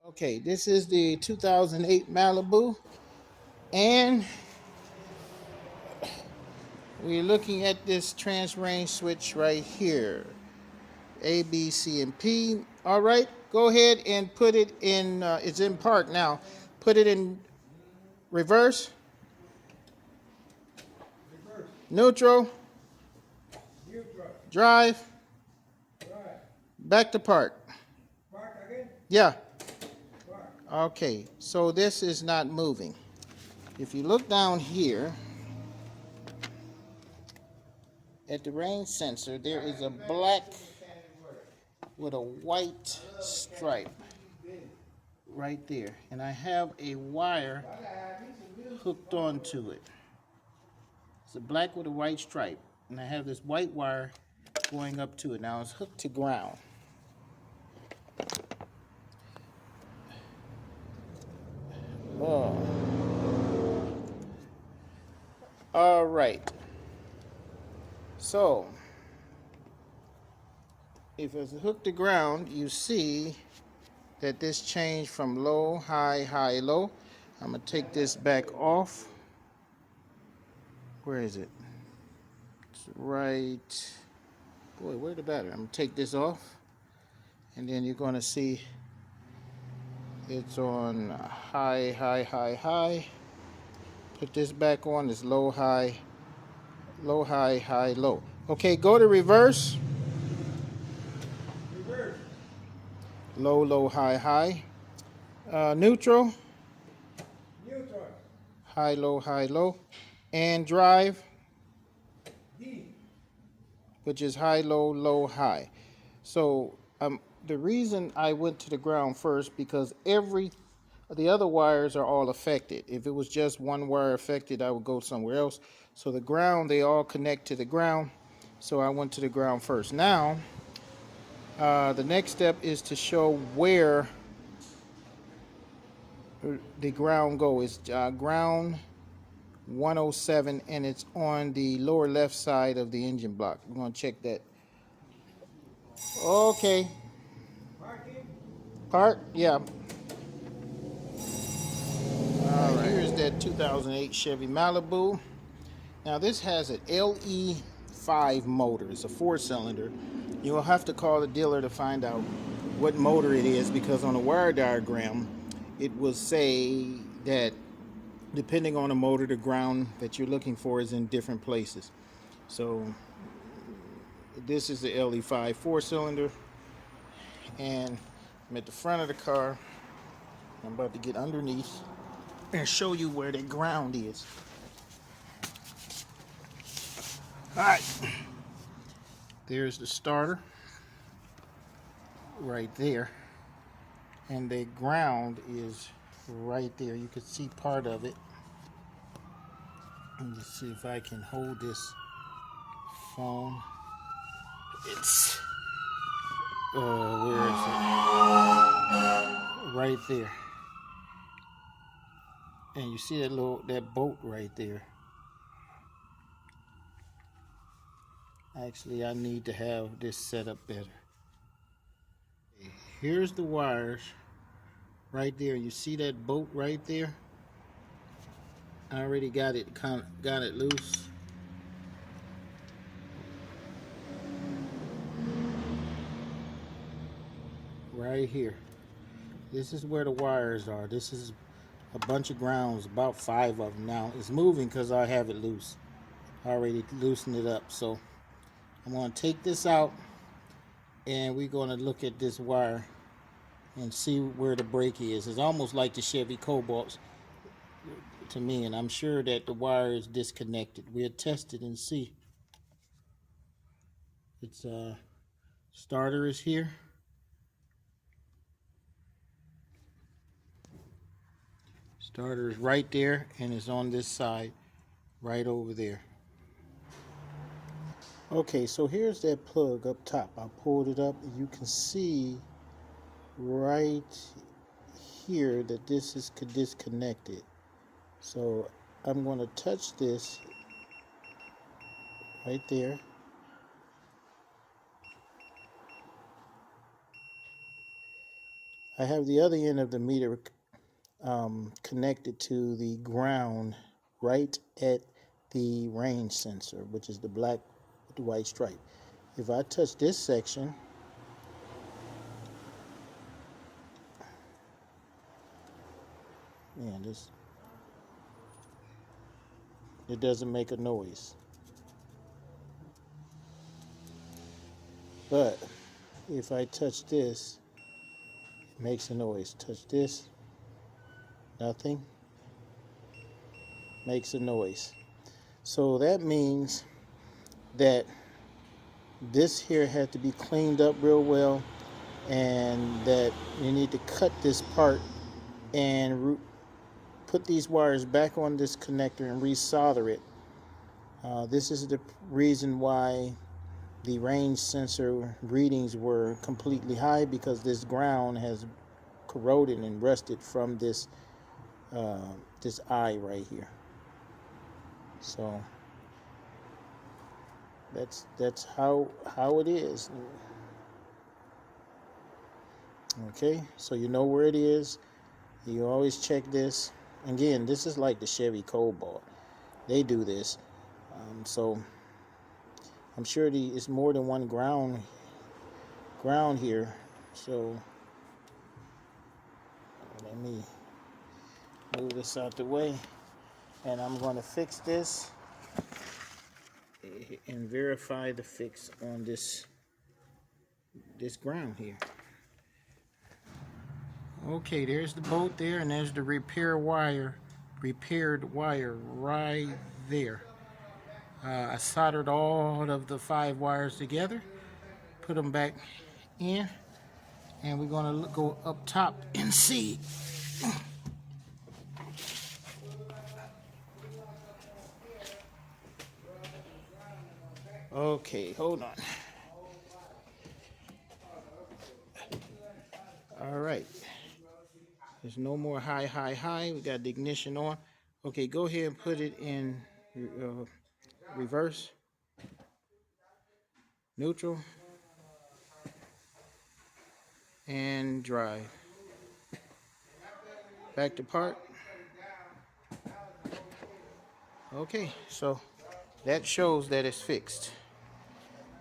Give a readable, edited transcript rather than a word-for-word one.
Okay, this is the 2008 Malibu, and we're looking at this trans range switch right here. A, B, C, and P. All right, go ahead and put it in, it's in park now. Put it in reverse, neutral, drive, back to park. Yeah. Okay, so this is not moving. If you look down here at the range sensor, there is a black with a white stripe right there, and I have a wire hooked onto it. It's a black with a white stripe, and I have this white wire going up to it. Now it's hooked to ground. Oh. All right. So if it's hooked to ground, you see that this changed from low, high, high, low. I'm gonna take this back off. Where is it? It's right. Boy, where's the battery? I'm gonna take this off, and then you're gonna see it's on high, high, high, high. Put this back on. It's low, high, high, low. Okay, go to reverse. Low, low, high, high. Neutral. High, low, and drive, which is high, low, high. So the reason I went to the ground first, because the other wires are all affected. If it was just one wire affected, I would go somewhere else. So the ground, they all connect to the ground. So I went to the ground first. Now, the next step is to show where the ground goes. It's ground 107, and it's on the lower left side of the engine block. We're going to check that. Okay. Park? Yeah. All right. Here's that 2008 Chevy Malibu. Now this has an LE5 motor. It's a 4-cylinder. You'll have to call the dealer to find out what motor it is, because on the wire diagram it will say that depending on the motor, the ground that you're looking for is in different places. So this is the LE5 4-cylinder, and I'm at the front of the car. I'm about to get underneath and show you where the ground is. All right, there's the starter right there, and the ground is right there. You can see part of it. Let me see if I can hold this phone. It's where is it? Right there. And you see that bolt right there. Actually, I need to have this set up better. Here's the wires right there. You see that bolt right there? I already got it loose. Right here. This is where the wires are. This is a bunch of grounds, about 5 of them. Now it's moving because I have it loose. I already loosened it up. So I'm going to take this out, and we're going to look at this wire and see where the brake is. It's almost like the Chevy Cobalts to me, and I'm sure that the wire is disconnected. We'll test it and see. It's starter is here. Starter is right there, and it's on this side, right over there. Okay, so here's that plug up top. I pulled it up, and you can see right here that this is disconnected. So I'm going to touch this right there. I have the other end of the meter connected to the ground right at the range sensor, which is the black with the white stripe. If I touch this section, man, it doesn't make a noise. But if I touch this, it makes a noise. Touch this, nothing, makes a noise. So that means that this here had to be cleaned up real well, and that you need to cut this part and put these wires back on this connector and resolder it. This is the reason why the range sensor readings were completely high, because this ground has corroded and rusted from this this eye right here. So that's how it is. Okay, so you know where it is. You always check this. Again, this is like the Chevy Cobalt. They do this. So I'm sure it's more than one ground here. So let me move this out the way, and I'm going to fix this and verify the fix on this ground here. Okay, there's the bolt there, and there's the repaired wire right there. I soldered all of the 5 wires together, put them back in, and we're going to go up top and see. Okay, hold on. All right. There's no more high. We got the ignition on. Okay, go ahead and put it in reverse, neutral, and drive. Back to park. Okay, so that shows that it's fixed.